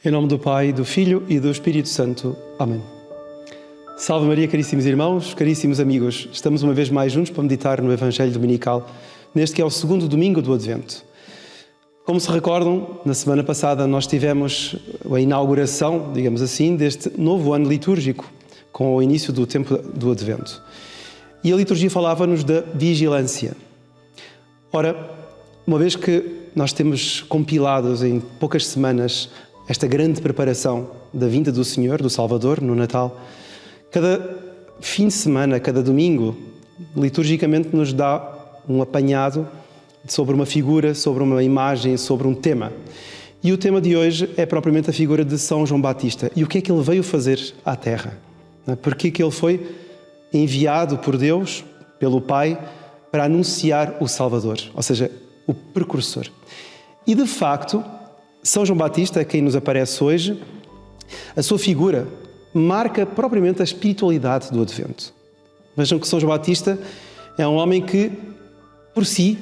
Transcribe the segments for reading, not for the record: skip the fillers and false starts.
Em nome do Pai, do Filho e do Espírito Santo. Amém. Salve Maria, caríssimos irmãos, caríssimos amigos. Estamos uma vez mais juntos para meditar no Evangelho Dominical, neste que é o segundo domingo do Advento. Como se recordam, na semana passada nós tivemos a inauguração, digamos assim, deste novo ano litúrgico, com o início do tempo do Advento. E a liturgia falava-nos da vigilância. Ora, uma vez que nós temos compilados em poucas semanas esta grande preparação da vinda do Senhor, do Salvador, no Natal, cada fim de semana, cada domingo, liturgicamente nos dá um apanhado sobre uma figura, sobre uma imagem, sobre um tema. E o tema de hoje é propriamente a figura de São João Batista. E o que é que ele veio fazer à Terra? Porque que ele foi enviado por Deus, pelo Pai, para anunciar o Salvador, ou seja, o precursor. E de facto, São João Batista, quem nos aparece hoje, a sua figura marca propriamente a espiritualidade do Advento. Vejam que São João Batista é um homem que, por si,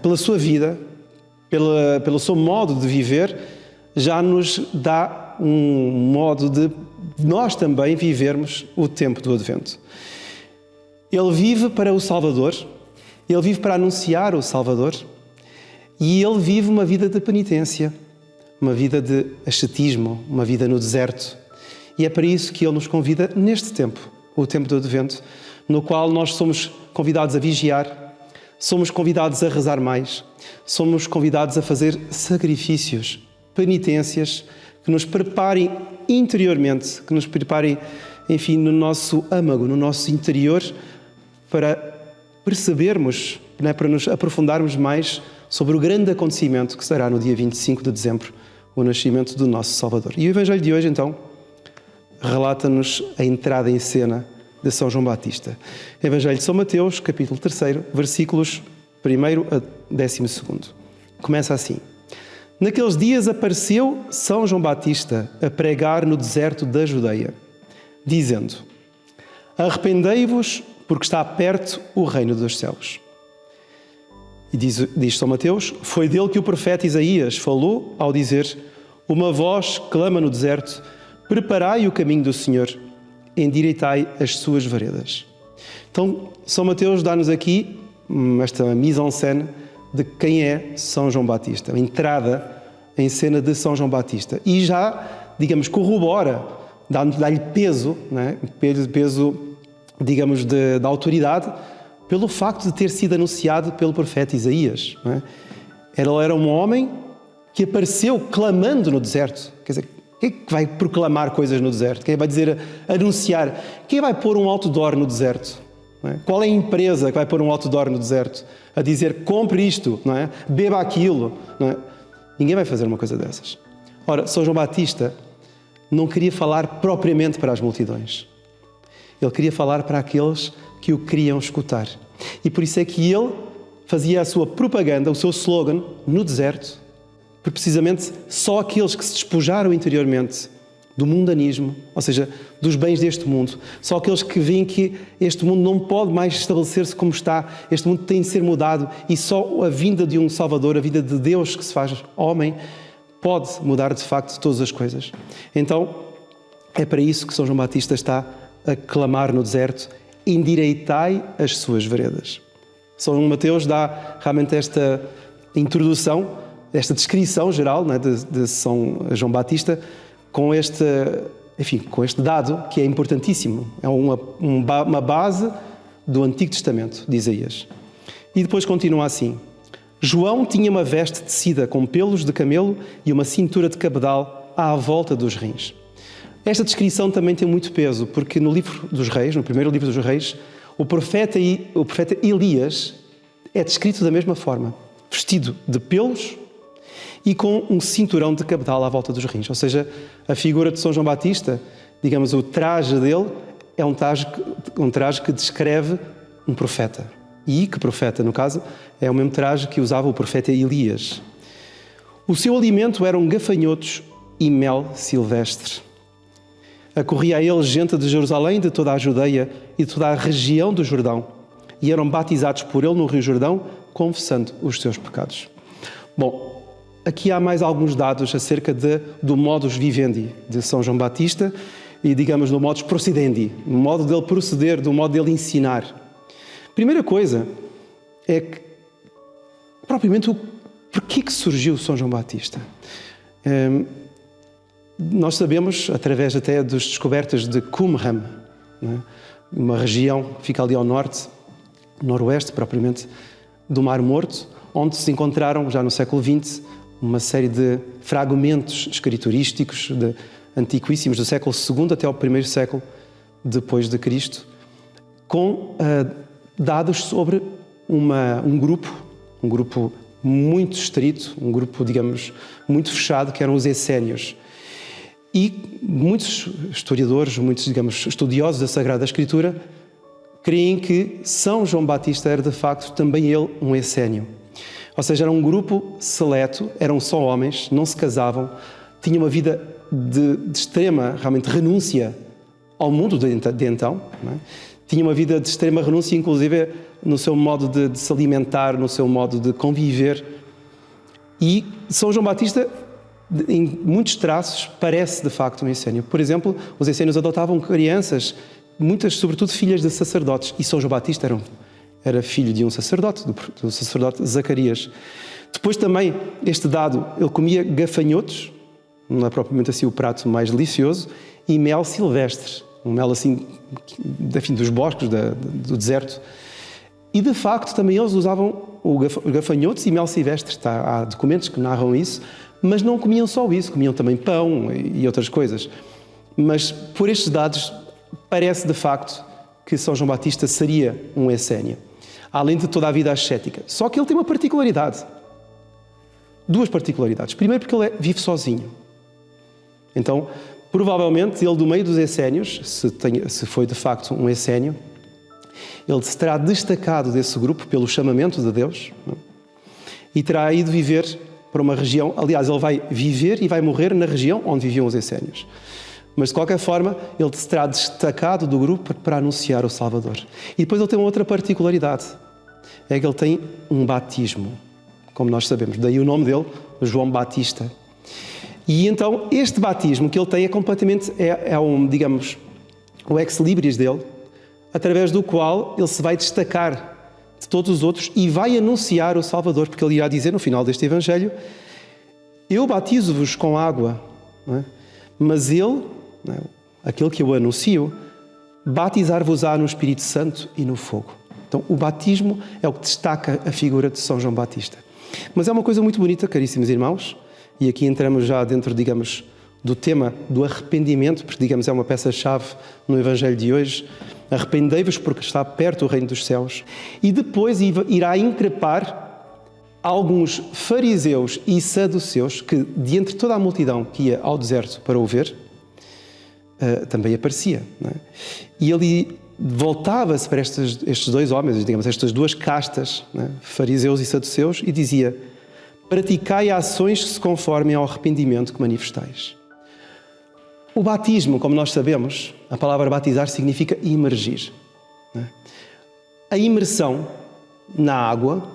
pela sua vida, pelo seu modo de viver, já nos dá um modo de nós também vivermos o tempo do Advento. Ele vive para o Salvador, ele vive para anunciar o Salvador e ele vive uma vida de penitência, uma vida de ascetismo, uma vida no deserto. E é para isso que ele nos convida neste tempo, o tempo do Advento, no qual nós somos convidados a vigiar, somos convidados a rezar mais, somos convidados a fazer sacrifícios, penitências, que nos preparem interiormente, que nos preparem, enfim, no nosso âmago, no nosso interior, para percebermos, para nos aprofundarmos mais sobre o grande acontecimento que será no dia 25 de dezembro, o nascimento do nosso Salvador. E o Evangelho de hoje, então, relata-nos a entrada em cena de São João Batista. Evangelho de São Mateus, capítulo 3, versículos 1 a 12. Começa assim. Naqueles dias apareceu São João Batista a pregar no deserto da Judeia, dizendo: arrependei-vos, porque está perto o reino dos céus. E diz São Mateus, foi dele que o profeta Isaías falou ao dizer: uma voz clama no deserto, preparai o caminho do Senhor, endireitai as suas veredas. Então, São Mateus dá-nos aqui esta mise-en-scène de quem é São João Batista, a entrada em cena de São João Batista. E já, digamos, corrobora, dá-lhe peso, peso, digamos, da autoridade, pelo facto de ter sido anunciado pelo profeta Isaías. Ele era um homem que apareceu clamando no deserto. Quer dizer, quem é que vai proclamar coisas no deserto? Quem vai dizer, anunciar? Quem vai pôr um outdoor no deserto? Qual é a empresa que vai pôr um outdoor no deserto? A dizer, compre isto, beba aquilo. Ninguém vai fazer uma coisa dessas. Ora, São João Batista não queria falar propriamente para as multidões. Ele queria falar para aqueles que o queriam escutar. E por isso é que ele fazia a sua propaganda, o seu slogan, no deserto, porque precisamente só aqueles que se despojaram interiormente do mundanismo, ou seja, dos bens deste mundo, só aqueles que veem que este mundo não pode mais estabelecer-se como está, este mundo tem de ser mudado e só a vinda de um Salvador, a vida de Deus que se faz homem, pode mudar de facto todas as coisas. Então, é para isso que São João Batista está a clamar no deserto: endireitai as suas veredas. São Mateus dá realmente esta introdução, esta descrição geral de São João Batista com este dado que é importantíssimo. É uma base do Antigo Testamento, de Isaías. E depois continua assim. João tinha uma veste tecida com pelos de camelo e uma cintura de cabedal à volta dos rins. Esta descrição também tem muito peso, porque no livro dos Reis, no primeiro livro dos Reis, o profeta Elias é descrito da mesma forma, vestido de pelos e com um cinturão de cabedal à volta dos rins. Ou seja, a figura de São João Batista, digamos, o traje dele é um traje que descreve um profeta. E que profeta, no caso, é o mesmo traje que usava o profeta Elias. O seu alimento eram gafanhotos e mel silvestre. Acorria a ele gente de Jerusalém, de toda a Judeia e de toda a região do Jordão, e eram batizados por ele no Rio Jordão, confessando os seus pecados. Bom, aqui há mais alguns dados acerca do modus vivendi de São João Batista e, digamos, do modus procedendi, do modo dele proceder, do modo dele ensinar. Primeira coisa é que, propriamente, porquê que surgiu São João Batista? Nós sabemos, através até das descobertas de Qumran, né, uma região que fica ali ao norte, noroeste, propriamente, do Mar Morto, onde se encontraram, já no século XX, uma série de fragmentos escriturísticos antiquíssimos, do século II até ao primeiro século depois de Cristo, com dados sobre um grupo muito estrito, um grupo, digamos, muito fechado, que eram os essénios. E muitos historiadores, muitos, digamos, estudiosos da Sagrada Escritura, creem que São João Batista era, de facto, também ele um essénio. Ou seja, era um grupo seleto, eram só homens, não se casavam, tinham uma vida de extrema, realmente, renúncia ao mundo de então, não é? Tinham uma vida de extrema renúncia, inclusive no seu modo de se alimentar, no seu modo de conviver. E São João Batista, em muitos traços, parece de facto um essênio. Por exemplo, os essênios adotavam crianças, muitas, sobretudo, filhas de sacerdotes. E São João Batista era filho de um sacerdote, do sacerdote Zacarias. Depois também, este dado, ele comia gafanhotos, não é propriamente assim o prato mais delicioso, e mel silvestre, um mel assim, enfim, dos bosques, do deserto. E, de facto, também eles usavam gafanhotos e mel silvestre. Há documentos que narram isso, mas não comiam só isso, comiam também pão e outras coisas. Mas, por estes dados, parece, de facto, que São João Batista seria um essénio, além de toda a vida ascética. Só que ele tem uma particularidade. Duas particularidades. Primeiro, porque ele vive sozinho. Então, provavelmente, ele, do meio dos essénios, se foi de facto um essénio, ele se terá destacado desse grupo pelo chamamento de Deus, não é? E terá ido viver para uma região. Aliás, ele vai viver e vai morrer na região onde viviam os essénios. Mas, de qualquer forma, ele se terá destacado do grupo para anunciar o Salvador. E depois ele tem uma outra particularidade. É que ele tem um batismo, como nós sabemos. Daí o nome dele, João Batista. E então, este batismo que ele tem é completamente, digamos, o ex-libris dele, através do qual ele se vai destacar de todos os outros e vai anunciar o Salvador, porque ele irá dizer no final deste Evangelho: eu batizo-vos com água, não é? Mas ele, não é? Aquele que eu anuncio, batizar-vos-á no Espírito Santo e no fogo. Então, o batismo é o que destaca a figura de São João Batista. Mas é uma coisa muito bonita, caríssimos irmãos, e aqui entramos já dentro, digamos, do tema do arrependimento, porque, digamos, é uma peça-chave no Evangelho de hoje. Arrependei-vos porque está perto o reino dos céus. E depois irá increpar alguns fariseus e saduceus que, de entre toda a multidão que ia ao deserto para o ver, também aparecia, não é? E ele voltava-se para estes dois homens, digamos, estas duas castas, não é? Fariseus e saduceus, e dizia: praticai ações que se conformem ao arrependimento que manifestais. O batismo, como nós sabemos, a palavra batizar significa imergir, não é? A imersão na água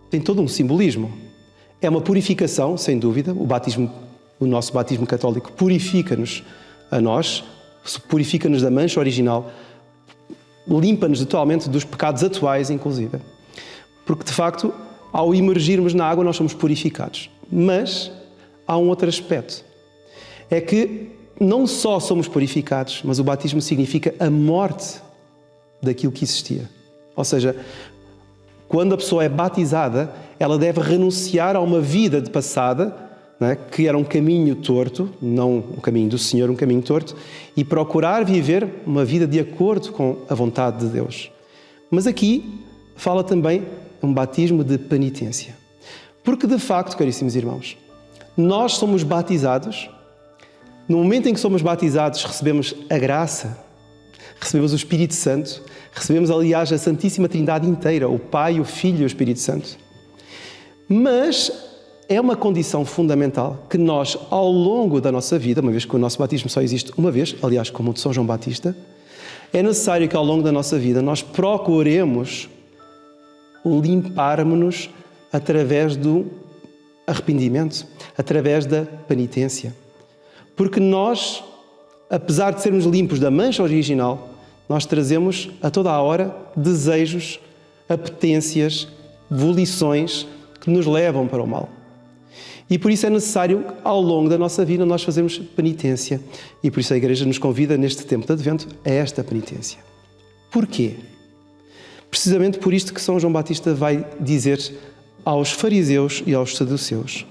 tem todo um simbolismo. É uma purificação, sem dúvida. O nosso batismo católico purifica-nos a nós, purifica-nos da mancha original, limpa-nos totalmente dos pecados atuais, inclusive. Porque, de facto, ao imergirmos na água, nós somos purificados. Mas há um outro aspecto. É que não só somos purificados, mas o batismo significa a morte daquilo que existia. Ou seja, quando a pessoa é batizada, ela deve renunciar a uma vida de passada, não é? Que era um caminho torto, não o caminho do Senhor, um caminho torto, e procurar viver uma vida de acordo com a vontade de Deus. Mas aqui fala também um batismo de penitência. Porque, de facto, caríssimos irmãos, nós somos batizados. No momento em que somos batizados, recebemos a graça, recebemos o Espírito Santo, recebemos, aliás, a Santíssima Trindade inteira, o Pai, o Filho e o Espírito Santo. Mas é uma condição fundamental que nós, ao longo da nossa vida, uma vez que o nosso batismo só existe uma vez, aliás, como o de São João Batista, é necessário que ao longo da nossa vida nós procuremos limpar-nos através do arrependimento, através da penitência. Porque nós, apesar de sermos limpos da mancha original, nós trazemos a toda a hora desejos, apetências, volições que nos levam para o mal. E por isso é necessário, ao longo da nossa vida, nós fazermos penitência. E por isso a Igreja nos convida, neste tempo de Advento, a esta penitência. Porquê? Precisamente por isto que São João Batista vai dizer aos fariseus e aos saduceus: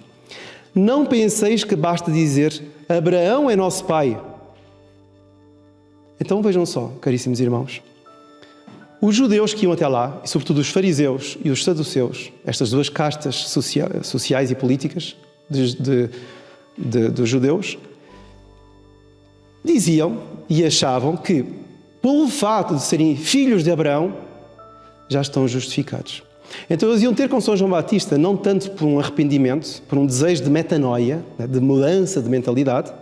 não penseis que basta dizer Abraão é nosso pai. Então vejam só, caríssimos irmãos, os judeus que iam até lá, e sobretudo os fariseus e os saduceus, estas duas castas sociais e políticas dos judeus, diziam e achavam que, pelo fato de serem filhos de Abraão, já estão justificados. Então eles iam ter com São João Batista, não tanto por um arrependimento, por um desejo de metanoia, de mudança de mentalidade,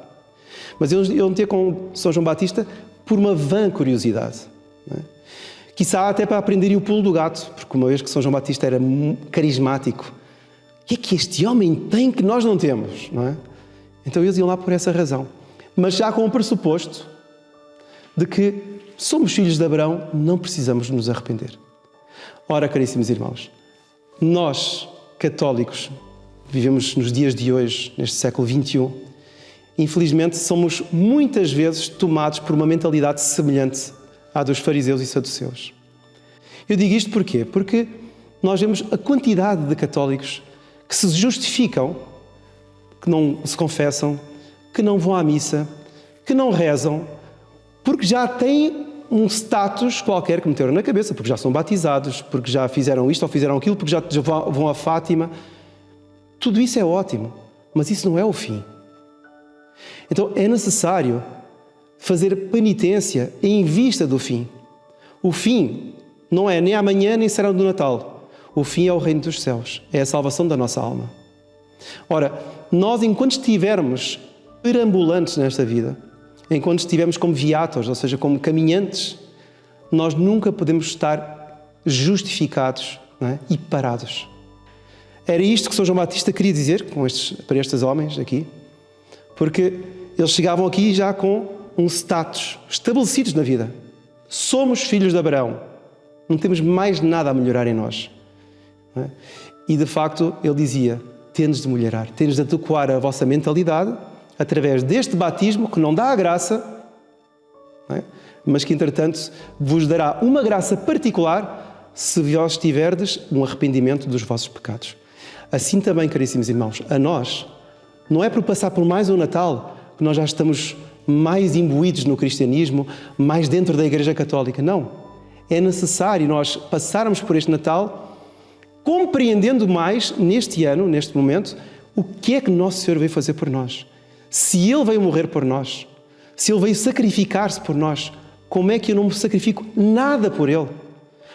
mas eles iam ter com São João Batista por uma vã curiosidade. Quiçá até para aprenderem o pulo do gato, porque uma vez que São João Batista era carismático, o que é que este homem tem que nós não temos? Não é? Então eles iam lá por essa razão. Mas já com o pressuposto de que somos filhos de Abraão, não precisamos nos arrepender. Ora, caríssimos irmãos, nós, católicos, vivemos nos dias de hoje, neste século XXI, infelizmente somos muitas vezes tomados por uma mentalidade semelhante à dos fariseus e saduceus. Eu digo isto porquê? Porque nós vemos a quantidade de católicos que se justificam, que não se confessam, que não vão à missa, que não rezam, porque já têm um status qualquer que meteram na cabeça, porque já são batizados, porque já fizeram isto ou fizeram aquilo, porque já vão a Fátima. Tudo isso é ótimo, mas isso não é o fim. Então é necessário fazer penitência em vista do fim. O fim não é nem amanhã nem será do Natal. O fim é o reino dos céus, é a salvação da nossa alma. Ora, nós enquanto estivermos perambulantes nesta vida, enquanto estivermos como viatos, ou seja, como caminhantes, nós nunca podemos estar justificados, não é? E parados. Era isto que São João Batista queria dizer para estes homens aqui, porque eles chegavam aqui já com um status estabelecidos na vida. Somos filhos de Abraão. Não temos mais nada a melhorar em nós. Não é? E de facto ele dizia: tendes de melhorar, tendes de adequar a vossa mentalidade através deste batismo que não dá a graça, não é? Mas que entretanto vos dará uma graça particular se vós tiverdes um arrependimento dos vossos pecados. Assim também, caríssimos irmãos, a nós, não é por passar por mais um Natal que nós já estamos mais imbuídos no cristianismo, mais dentro da Igreja Católica. Não. É necessário nós passarmos por este Natal compreendendo mais, neste ano, neste momento, o que é que Nosso Senhor veio fazer por nós. Se Ele veio morrer por nós, se Ele veio sacrificar-se por nós, como é que eu não me sacrifico nada por Ele?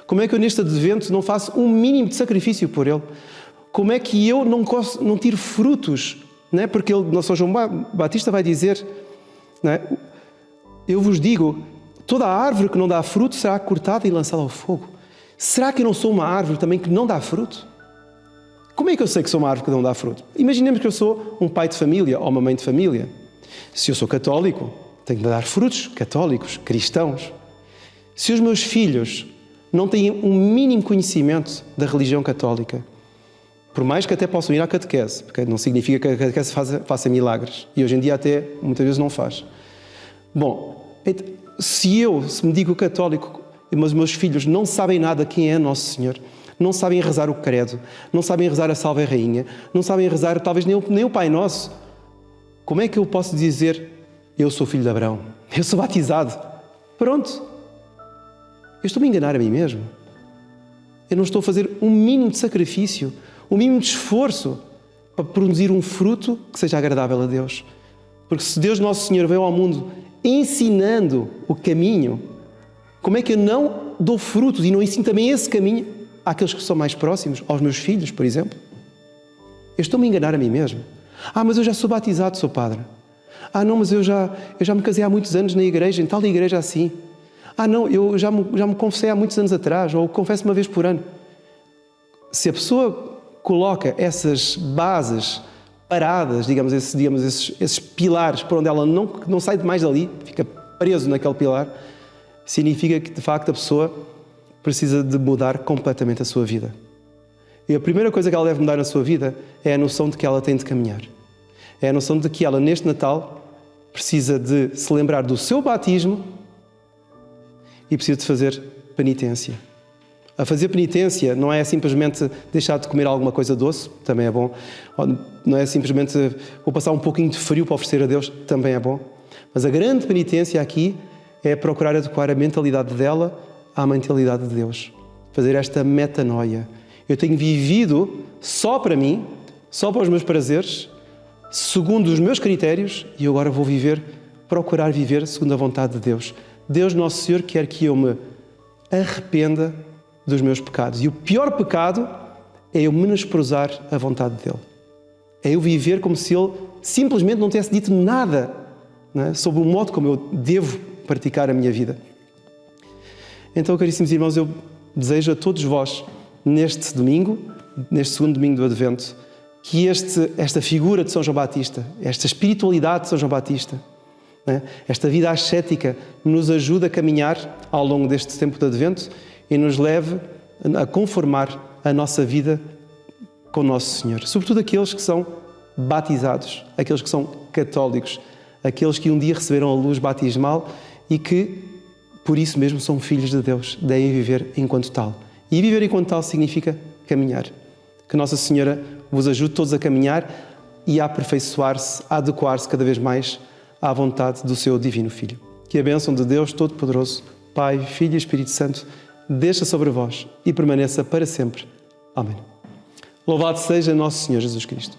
Como é que eu neste Advento não faço um mínimo de sacrifício por Ele? Como é que eu não tiro frutos? Não é? Porque São João Batista vai dizer, não é? Eu vos digo, toda a árvore que não dá fruto será cortada e lançada ao fogo. Será que eu não sou uma árvore também que não dá fruto? Como é que eu sei que sou uma árvore que não dá fruto? Imaginemos que eu sou um pai de família ou uma mãe de família. Se eu sou católico, tenho de dar frutos católicos, cristãos. Se os meus filhos não têm um mínimo conhecimento da religião católica, por mais que até possam ir à catequese, porque não significa que a catequese faça milagres, e hoje em dia até muitas vezes não faz. Bom, se me digo católico, mas os meus filhos não sabem nada quem é Nosso Senhor, não sabem rezar o credo, não sabem rezar a Salve Rainha, não sabem rezar talvez nem o Pai Nosso, como é que eu posso dizer, eu sou filho de Abraão, eu sou batizado? Pronto. Eu estou-me a enganar a mim mesmo. Eu não estou a fazer um mínimo de sacrifício, um mínimo de esforço para produzir um fruto que seja agradável a Deus. Porque se Deus Nosso Senhor veio ao mundo ensinando o caminho, como é que eu não dou frutos e não ensino também esse caminho àqueles que são mais próximos, aos meus filhos, por exemplo? Eu estou-me a enganar a mim mesmo. Mas eu já sou batizado, sou padre. Não, mas eu já me casei há muitos anos na igreja, em tal igreja assim. Não, eu já me confessei há muitos anos atrás, ou confesso uma vez por ano. Se a pessoa coloca essas bases paradas, esses pilares por onde ela não sai mais dali, fica preso naquele pilar, significa que de facto a pessoa precisa de mudar completamente a sua vida. E a primeira coisa que ela deve mudar na sua vida é a noção de que ela tem de caminhar. É a noção de que ela, neste Natal, precisa de se lembrar do seu batismo e precisa de fazer penitência. A fazer penitência não é simplesmente deixar de comer alguma coisa doce, também é bom. Não é simplesmente vou passar um pouquinho de frio para oferecer a Deus, também é bom. Mas a grande penitência aqui é procurar adequar a mentalidade dela à mentalidade de Deus. Fazer esta metanoia. Eu tenho vivido só para mim, só para os meus prazeres, segundo os meus critérios, e agora vou procurar viver segundo a vontade de Deus. Deus Nosso Senhor quer que eu me arrependa dos meus pecados. E o pior pecado é eu menosprezar a vontade dEle. É eu viver como se Ele simplesmente não tivesse dito nada, não é? Sobre o modo como eu devo praticar a minha vida. Então, caríssimos irmãos, eu desejo a todos vós, neste domingo, neste segundo domingo do Advento, que esta figura de São João Batista, esta espiritualidade de São João Batista, né? Esta vida ascética nos ajude a caminhar ao longo deste tempo de Advento e nos leve a conformar a nossa vida com o Nosso Senhor. Sobretudo aqueles que são batizados, aqueles que são católicos, aqueles que um dia receberam a luz batismal e que, por isso mesmo, são filhos de Deus, devem viver enquanto tal. E viver enquanto tal significa caminhar. Que Nossa Senhora vos ajude todos a caminhar e a aperfeiçoar-se, a adequar-se cada vez mais à vontade do seu Divino Filho. Que a bênção de Deus Todo-Poderoso, Pai, Filho e Espírito Santo, desça sobre vós e permaneça para sempre. Amém. Louvado seja Nosso Senhor Jesus Cristo.